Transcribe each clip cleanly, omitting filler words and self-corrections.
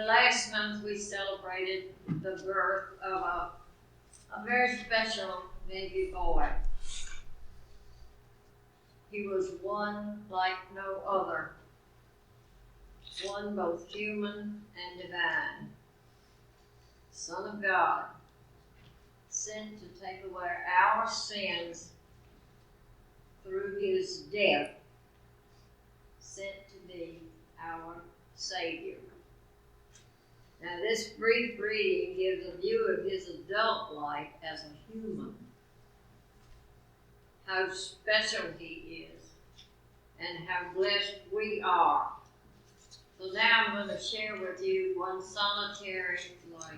Last month we celebrated the birth of a very special baby boy. He was one like no other, one both human and divine, Son of God, sent to take away our sins through his death, sent to be our Savior. Now, this brief reading gives a view of his adult life as a human, how special he is, and how blessed we are. So now I'm going to share with you one solitary life.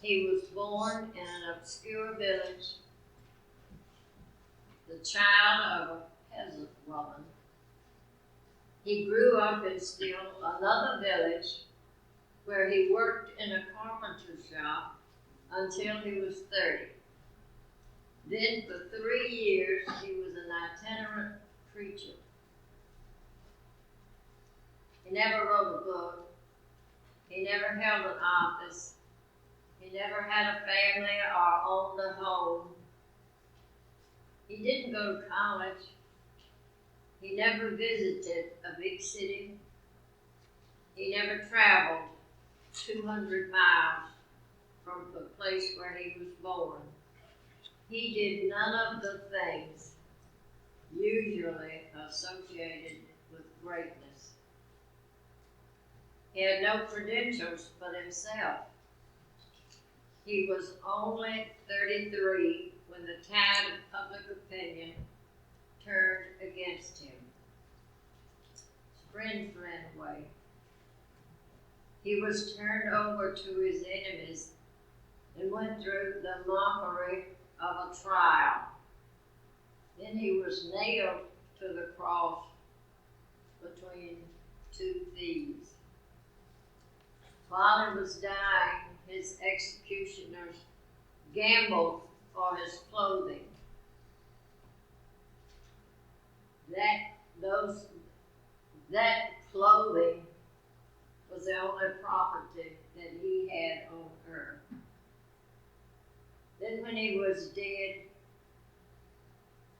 He was born in an obscure village, the child of a peasant woman. He grew up in still another village where he worked in a carpenter shop until he was 30. Then for 3 years he was an itinerant preacher. He never wrote a book. He never held an office. He never had a family or owned a home. He didn't go to college. He never visited a big city. He never traveled 200 miles from the place where he was born. He did none of the things usually associated with greatness. He had no credentials but himself. He was only 33 when the tide of public opinion turned against him. His friends ran away. He was turned over to his enemies and went through the mockery of a trial. Then he was nailed to the cross between two thieves. While he was dying, his executioners gambled for his clothing. That clothing was the only property that he had on earth. Then when he was dead,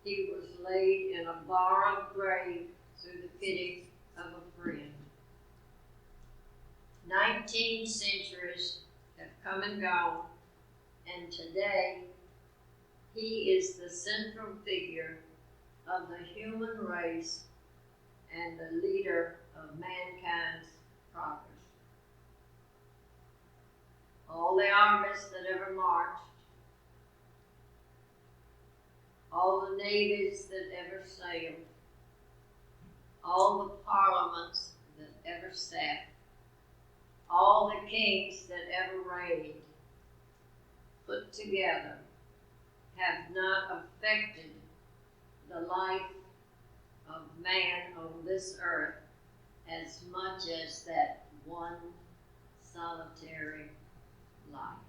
he was laid in a borrowed grave through the pity of a friend. 19 centuries have come and gone, and today he is the central figure of the human race and the leader of mankind's progress. All the armies that ever marched, all the navies that ever sailed, all the parliaments that ever sat, all the kings that ever reigned, put together, have not affected the life of man on this earth as much as that one solitary life.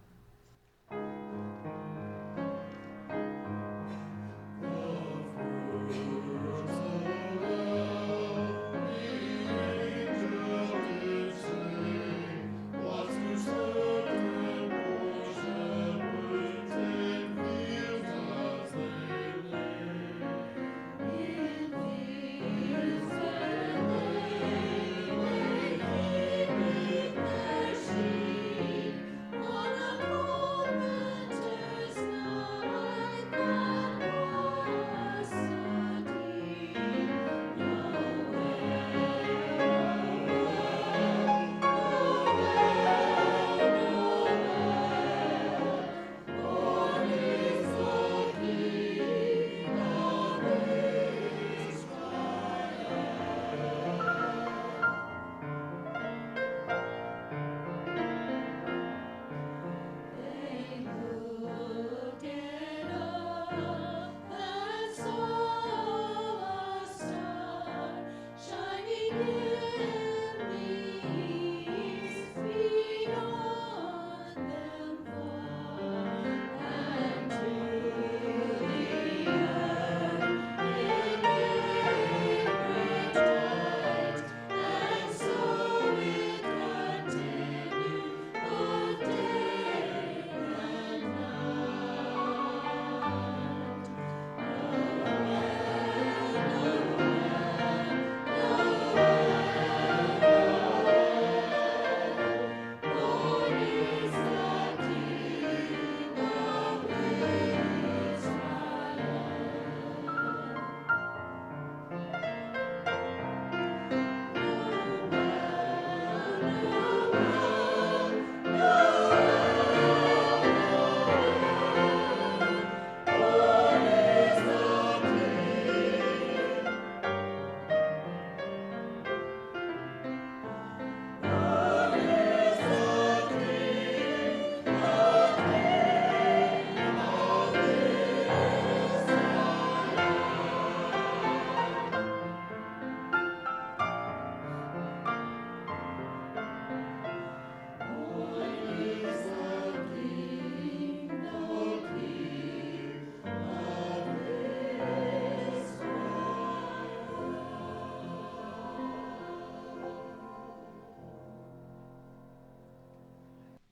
One of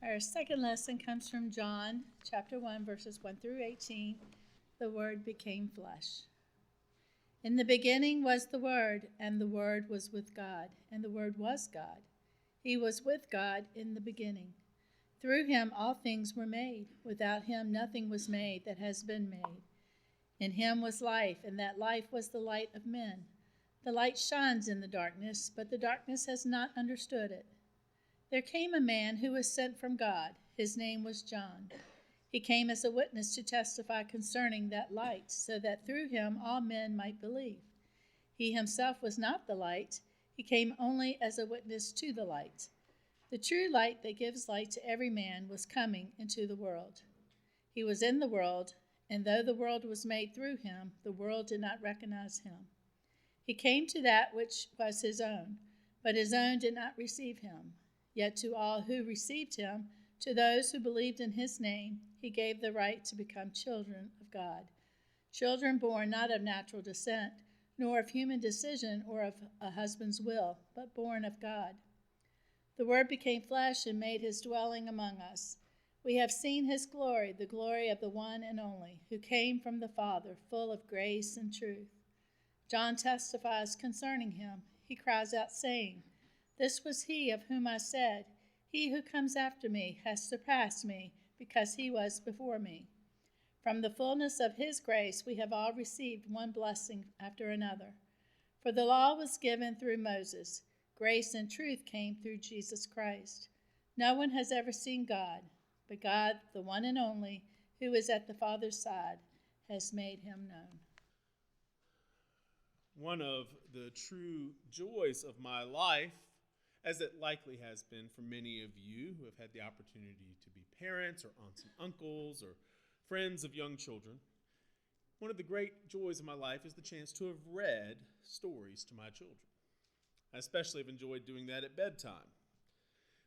Our second lesson comes from John chapter 1, verses 1 through 18. The Word became flesh. In the beginning was the Word, and the Word was with God, and the Word was God. He was with God in the beginning. Through him all things were made. Without him nothing was made that has been made. In him was life, and that life was the light of men. The light shines in the darkness, but the darkness has not understood it. There came a man who was sent from God. His name was John. He came as a witness to testify concerning that light, so that through him all men might believe. He himself was not the light. He came only as a witness to the light. The true light that gives light to every man was coming into the world. He was in the world, and though the world was made through him, the world did not recognize him. He came to that which was his own, but his own did not receive him. Yet to all who received him, to those who believed in his name, he gave the right to become children of God. Children born not of natural descent, nor of human decision or of a husband's will, but born of God. The Word became flesh and made his dwelling among us. We have seen his glory, the glory of the one and only, who came from the Father, full of grace and truth. John testifies concerning him. He cries out, saying, "This was he of whom I said, 'He who comes after me has surpassed me, because he was before me.'" From the fullness of his grace we have all received one blessing after another. For the law was given through Moses. Grace and truth came through Jesus Christ. No one has ever seen God, but God, the one and only, who is at the Father's side, has made him known. One of the true joys of my life, as it likely has been for many of you who have had the opportunity to be parents or aunts and uncles or friends of young children, one of the great joys of my life is the chance to have read stories to my children. I especially have enjoyed doing that at bedtime.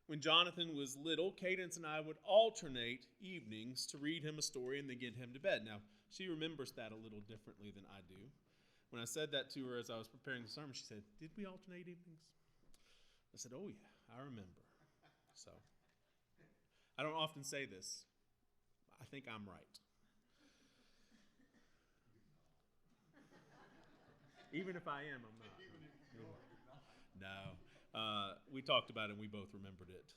When Jonathan was little, Cadence and I would alternate evenings to read him a story and then get him to bed. Now, she remembers that a little differently than I do. When I said that to her as I was preparing the sermon, she said, "Did we alternate evenings?" I said, "Oh yeah, I remember." So, I don't often say this. I think I'm right. Even if I am, I'm not. No. We talked about it and we both remembered it,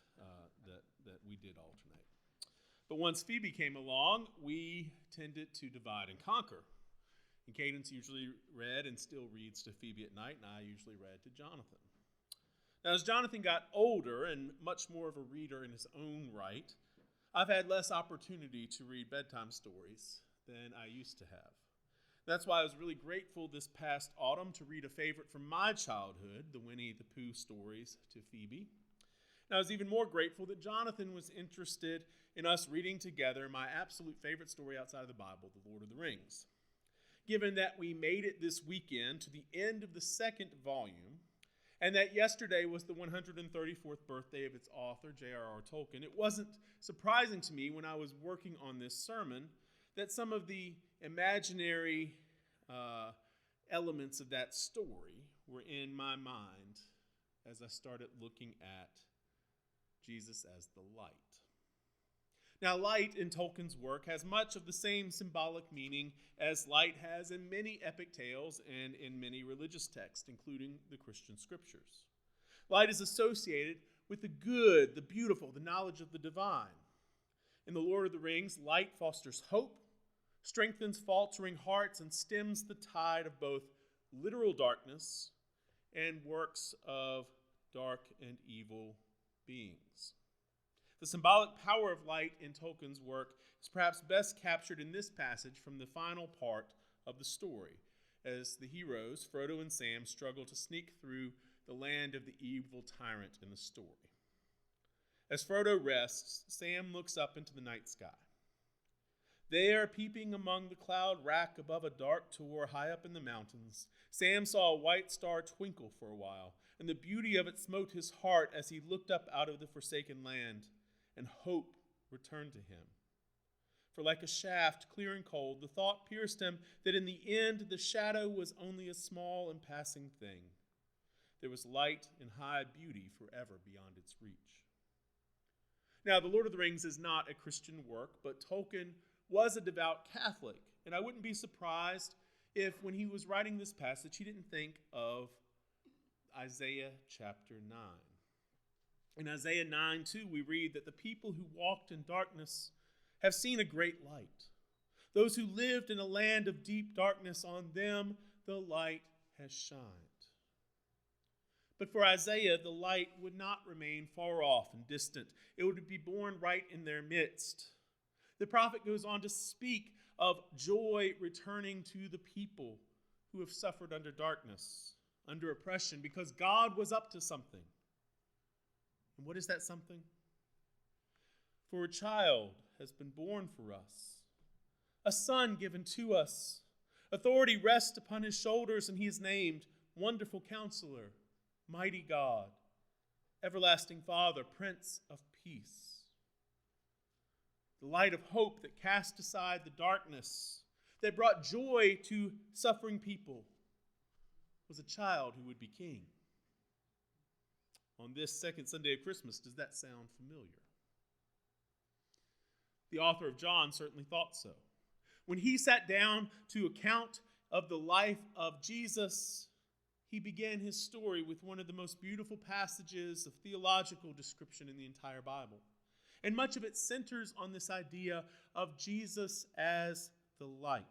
that we did alternate. But once Phoebe came along, we tended to divide and conquer. And Cadence usually read and still reads to Phoebe at night, and I usually read to Jonathan. Now, as Jonathan got older and much more of a reader in his own right, I've had less opportunity to read bedtime stories than I used to have. That's why I was really grateful this past autumn to read a favorite from my childhood, the Winnie the Pooh stories, to Phoebe. And I was even more grateful that Jonathan was interested in us reading together my absolute favorite story outside of the Bible, The Lord of the Rings. Given that we made it this weekend to the end of the second volume, and that yesterday was the 134th birthday of its author, J.R.R. Tolkien, it wasn't surprising to me when I was working on this sermon that some of the imaginary elements of that story were in my mind as I started looking at Jesus as the light. Now, light in Tolkien's work has much of the same symbolic meaning as light has in many epic tales and in many religious texts, including the Christian scriptures. Light is associated with the good, the beautiful, the knowledge of the divine. In The Lord of the Rings, light fosters hope, strengthens faltering hearts, and stems the tide of both literal darkness and works of dark and evil beings. The symbolic power of light in Tolkien's work is perhaps best captured in this passage from the final part of the story, as the heroes, Frodo and Sam, struggle to sneak through the land of the evil tyrant in the story. As Frodo rests, Sam looks up into the night sky. There, peeping among the cloud rack above a dark tor high up in the mountains, Sam saw a white star twinkle for a while, and the beauty of it smote his heart as he looked up out of the forsaken land, and hope returned to him. For like a shaft, clear and cold, the thought pierced him that in the end the shadow was only a small and passing thing. There was light and high beauty forever beyond its reach. Now, The Lord of the Rings is not a Christian work, but Tolkien was a devout Catholic, and I wouldn't be surprised if when he was writing this passage, he didn't think of Isaiah chapter 9. In Isaiah 9:2, we read that the people who walked in darkness have seen a great light. Those who lived in a land of deep darkness, on them the light has shined. But for Isaiah, the light would not remain far off and distant. It would be born right in their midst. The prophet goes on to speak of joy returning to the people who have suffered under darkness, under oppression, because God was up to something. And what is that something? For a child has been born for us, a son given to us. Authority rests upon his shoulders, and he is named Wonderful Counselor, Mighty God, Everlasting Father, Prince of Peace. The light of hope that cast aside the darkness, that brought joy to suffering people, was a child who would be king. On this second Sunday of Christmas, does that sound familiar? The author of John certainly thought so. When he sat down to account of the life of Jesus, he began his story with one of the most beautiful passages of theological description in the entire Bible. And much of it centers on this idea of Jesus as the light.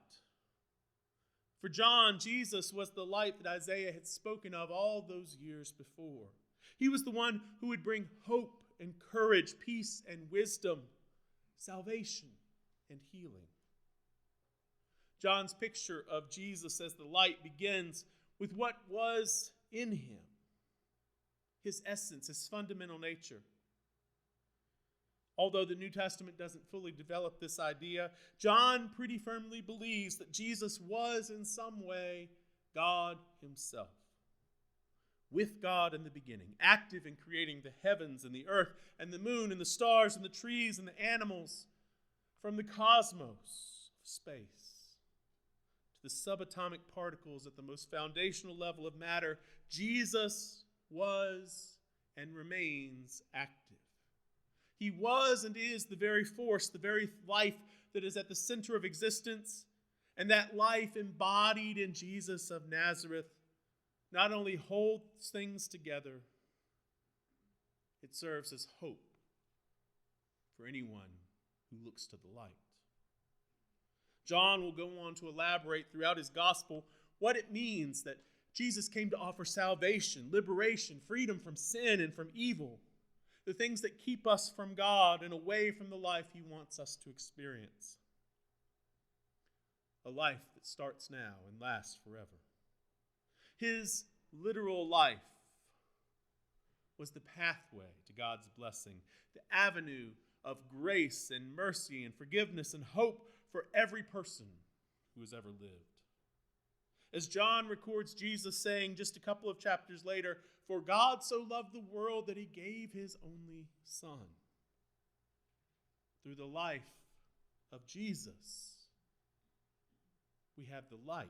For John, Jesus was the light that Isaiah had spoken of all those years before. He was the one who would bring hope and courage, peace and wisdom, salvation and healing. John's picture of Jesus as the light begins with what was in him, his essence, his fundamental nature. Although the New Testament doesn't fully develop this idea, John pretty firmly believes that Jesus was in some way God himself. With God in the beginning, active in creating the heavens and the earth and the moon and the stars and the trees and the animals, from the cosmos, space, to the subatomic particles at the most foundational level of matter, Jesus was and remains active. He was and is the very force, the very life that is at the center of existence, and that life embodied in Jesus of Nazareth not only holds things together, it serves as hope for anyone who looks to the light. John will go on to elaborate throughout his gospel what it means that Jesus came to offer salvation, liberation, freedom from sin and from evil, the things that keep us from God and away from the life he wants us to experience. A life that starts now and lasts forever. His literal life was the pathway to God's blessing, the avenue of grace and mercy and forgiveness and hope for every person who has ever lived. As John records Jesus saying just a couple of chapters later, "For God so loved the world that he gave his only Son." Through the life of Jesus, we have the light.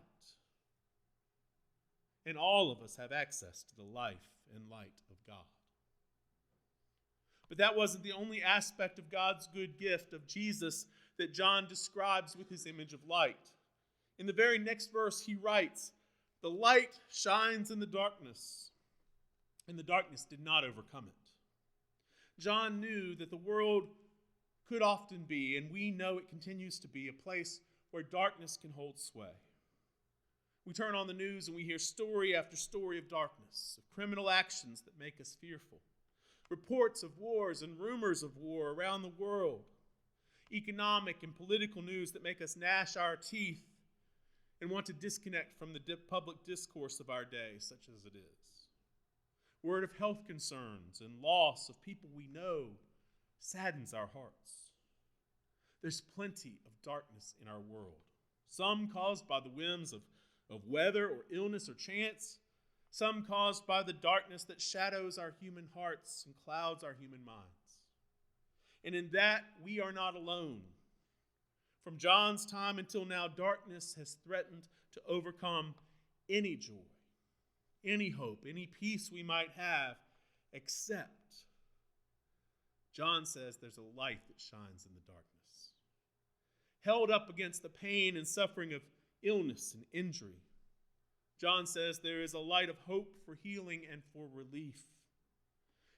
And all of us have access to the life and light of God. But that wasn't the only aspect of God's good gift of Jesus that John describes with his image of light. In the very next verse, he writes, "The light shines in the darkness, and the darkness did not overcome it." John knew that the world could often be, and we know it continues to be, a place where darkness can hold sway. We turn on the news and we hear story after story of darkness, of criminal actions that make us fearful, reports of wars and rumors of war around the world, economic and political news that make us gnash our teeth and want to disconnect from the public discourse of our day, such as it is. Word of health concerns and loss of people we know saddens our hearts. There's plenty of darkness in our world, some caused by the whims of weather or illness or chance, some caused by the darkness that shadows our human hearts and clouds our human minds. And in that, we are not alone. From John's time until now, darkness has threatened to overcome any joy, any hope, any peace we might have, except John says there's a light that shines in the darkness. Held up against the pain and suffering of illness and injury, John says there is a light of hope for healing and for relief.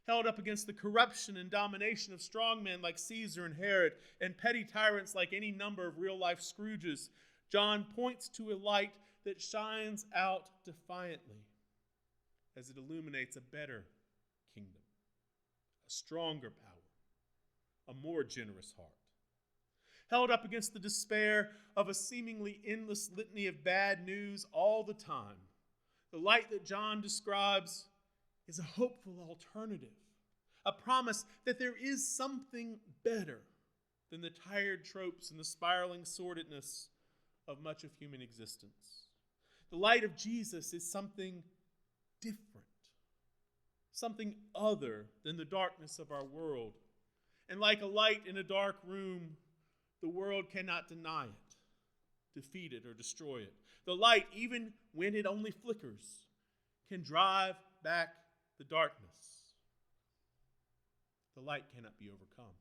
Held up against the corruption and domination of strongmen like Caesar and Herod and petty tyrants like any number of real-life Scrooges, John points to a light that shines out defiantly as it illuminates a better kingdom, a stronger power, a more generous heart. Held up against the despair of a seemingly endless litany of bad news all the time, the light that John describes is a hopeful alternative, a promise that there is something better than the tired tropes and the spiraling sordidness of much of human existence. The light of Jesus is something different, something other than the darkness of our world. And like a light in a dark room, the world cannot deny it, defeat it, or destroy it. The light, even when it only flickers, can drive back the darkness. The light cannot be overcome.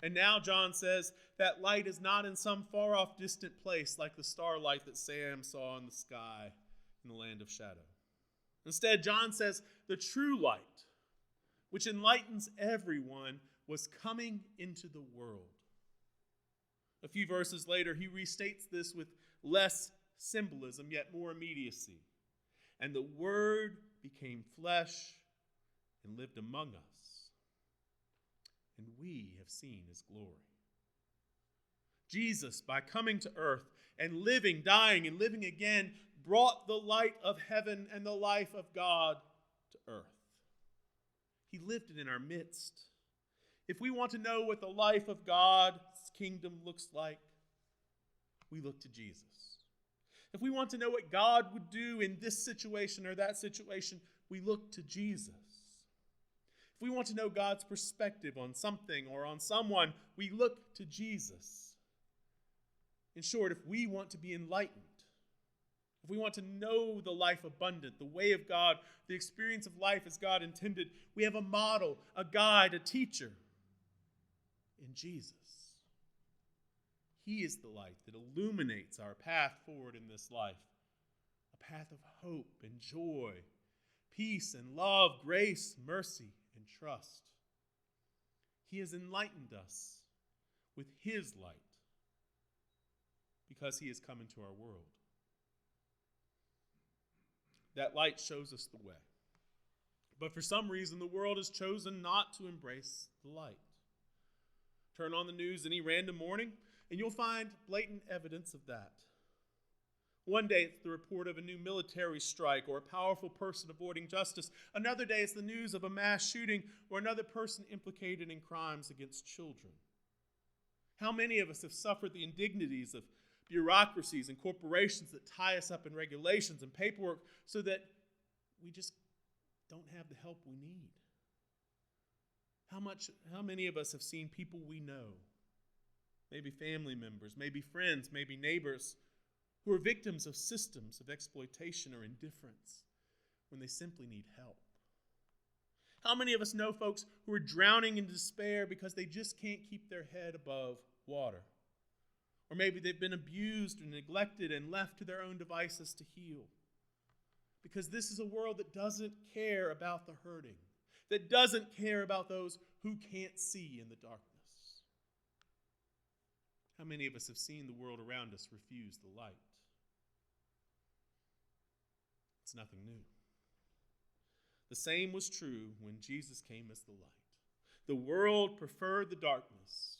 And now John says that light is not in some far-off distant place like the starlight that Sam saw in the sky in the land of shadow. Instead, John says the true light, which enlightens everyone, was coming into the world. A few verses later, he restates this with less symbolism, yet more immediacy. And the Word became flesh and lived among us, and we have seen his glory. Jesus, by coming to earth and living, dying, and living again, brought the light of heaven and the life of God to earth. He lived it in our midst. If we want to know what the life of God's kingdom looks like, we look to Jesus. If we want to know what God would do in this situation or that situation, we look to Jesus. If we want to know God's perspective on something or on someone, we look to Jesus. In short, if we want to be enlightened, if we want to know the life abundant, the way of God, the experience of life as God intended, we have a model, a guide, a teacher in Jesus. He is the light that illuminates our path forward in this life, a path of hope and joy, peace and love, grace, mercy, and trust. He has enlightened us with his light because he has come into our world. That light shows us the way. But for some reason, the world has chosen not to embrace the light. Turn on the news any random morning, and you'll find blatant evidence of that. One day, it's the report of a new military strike or a powerful person avoiding justice. Another day, it's the news of a mass shooting or another person implicated in crimes against children. How many of us have suffered the indignities of bureaucracies and corporations that tie us up in regulations and paperwork so that we just don't have the help we need. How many of us have seen people we know, maybe family members, maybe friends, maybe neighbors, who are victims of systems of exploitation or indifference when they simply need help? How many of us know folks who are drowning in despair because they just can't keep their head above water? Or maybe they've been abused or neglected and left to their own devices to heal. Because this is a world that doesn't care about the hurting, that doesn't care about those who can't see in the darkness. How many of us have seen the world around us refuse the light? It's nothing new. The same was true when Jesus came as the light. The world preferred the darkness.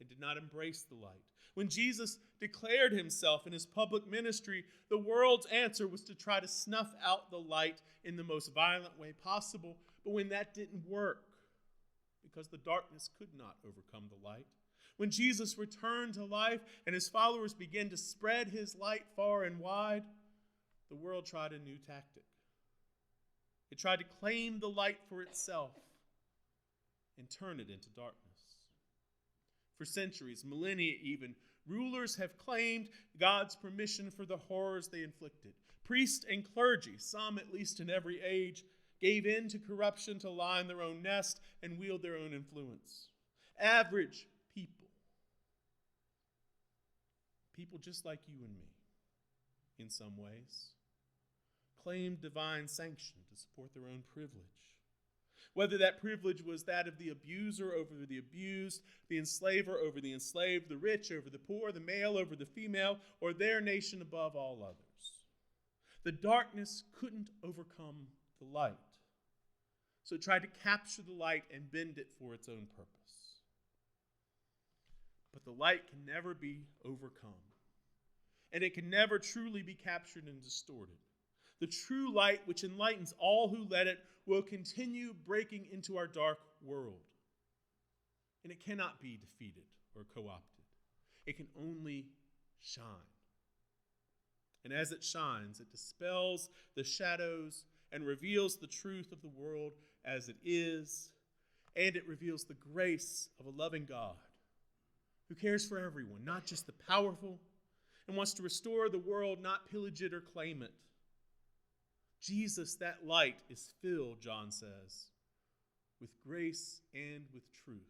It did not embrace the light. When Jesus declared himself in his public ministry, the world's answer was to try to snuff out the light in the most violent way possible. But when that didn't work, because the darkness could not overcome the light, when Jesus returned to life and his followers began to spread his light far and wide, the world tried a new tactic. It tried to claim the light for itself and turn it into darkness. For centuries, millennia even, rulers have claimed God's permission for the horrors they inflicted. Priests and clergy, some at least in every age, gave in to corruption to lie in their own nest and wield their own influence. Average people just like you and me, in some ways, claimed divine sanction to support their own privilege. Whether that privilege was that of the abuser over the abused, the enslaver over the enslaved, the rich over the poor, the male over the female, or their nation above all others. The darkness couldn't overcome the light, so it tried to capture the light and bend it for its own purpose. But the light can never be overcome, and it can never truly be captured and distorted. The true light, which enlightens all who let it, will continue breaking into our dark world. And it cannot be defeated or co-opted. It can only shine. And as it shines, it dispels the shadows and reveals the truth of the world as it is, and it reveals the grace of a loving God who cares for everyone, not just the powerful, and wants to restore the world, not pillage it or claim it. Jesus, that light, is filled, John says, with grace and with truth.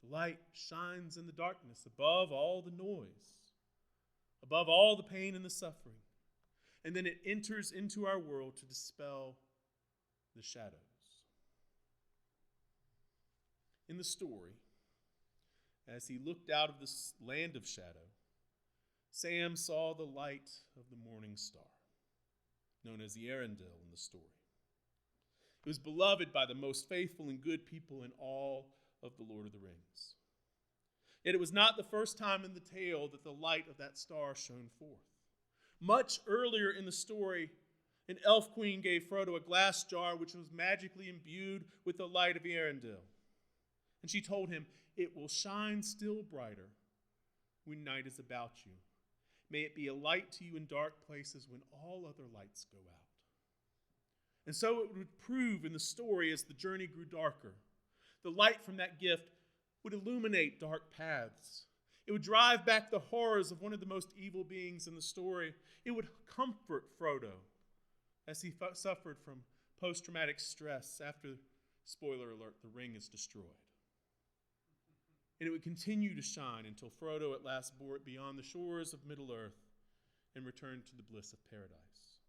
The light shines in the darkness above all the noise, above all the pain and the suffering, and then it enters into our world to dispel the shadows. In the story, as he looked out of this land of shadow, Sam saw the light of the morning star, known as the Arendelle in the story. It was beloved by the most faithful and good people in all of the Lord of the Rings. Yet it was not the first time in the tale that the light of that star shone forth. Much earlier in the story, an elf queen gave Frodo a glass jar which was magically imbued with the light of Arendelle. And she told him, "It will shine still brighter when night is about you. May it be a light to you in dark places when all other lights go out." And so it would prove in the story as the journey grew darker. The light from that gift would illuminate dark paths. It would drive back the horrors of one of the most evil beings in the story. It would comfort Frodo as he suffered from post-traumatic stress after, spoiler alert, the ring is destroyed. And it would continue to shine until Frodo at last bore it beyond the shores of Middle-earth and returned to the bliss of paradise.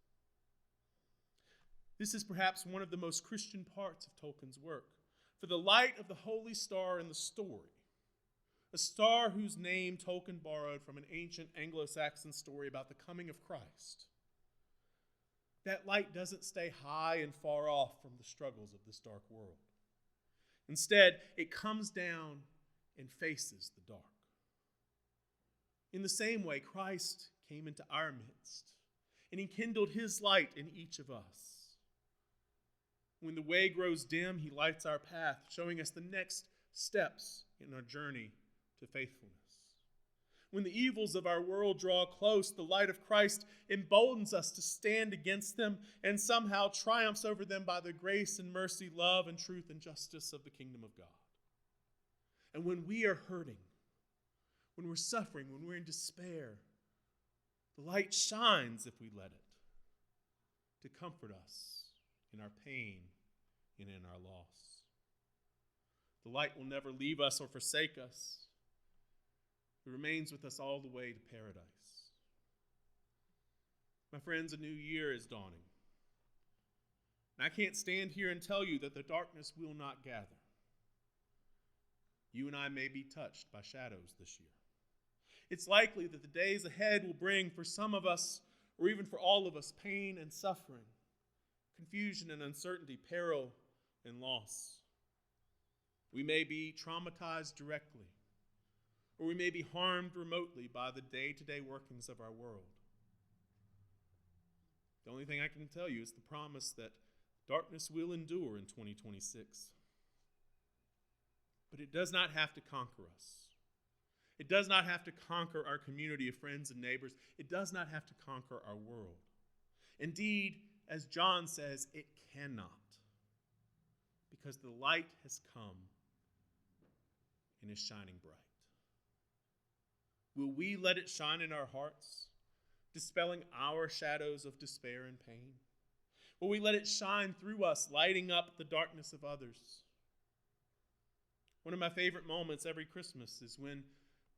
This is perhaps one of the most Christian parts of Tolkien's work. For the light of the holy star in the story, a star whose name Tolkien borrowed from an ancient Anglo-Saxon story about the coming of Christ, that light doesn't stay high and far off from the struggles of this dark world. Instead, it comes down and faces the dark. In the same way, Christ came into our midst, and he kindled his light in each of us. When the way grows dim, he lights our path, showing us the next steps in our journey to faithfulness. When the evils of our world draw close, the light of Christ emboldens us to stand against them and somehow triumphs over them by the grace and mercy, love and truth and justice of the kingdom of God. And when we are hurting, when we're suffering, when we're in despair, the light shines, if we let it, to comfort us in our pain and in our loss. The light will never leave us or forsake us. It remains with us all the way to paradise. My friends, a new year is dawning. And I can't stand here and tell you that the darkness will not gather. You and I may be touched by shadows this year. It's likely that the days ahead will bring for some of us, or even for all of us, pain and suffering, confusion and uncertainty, peril and loss. We may be traumatized directly, or we may be harmed remotely by the day-to-day workings of our world. The only thing I can tell you is the promise that darkness will endure in 2026. But it does not have to conquer us. It does not have to conquer our community of friends and neighbors. It does not have to conquer our world. Indeed, as John says, it cannot, because the light has come and is shining bright. Will we let it shine in our hearts, dispelling our shadows of despair and pain? Will we let it shine through us, lighting up the darkness of others? One of my favorite moments every Christmas is when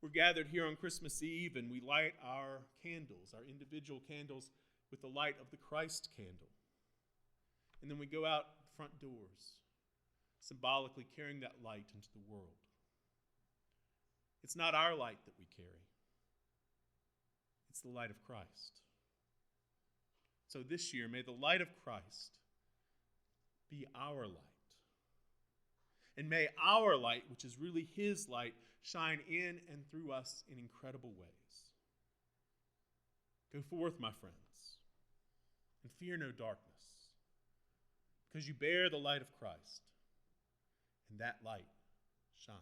we're gathered here on Christmas Eve and we light our candles, our individual candles, with the light of the Christ candle. And then we go out the front doors, symbolically carrying that light into the world. It's not our light that we carry. It's the light of Christ. So this year, may the light of Christ be our light. And may our light, which is really his light, shine in and through us in incredible ways. Go forth, my friends, and fear no darkness, because you bear the light of Christ, and that light shines.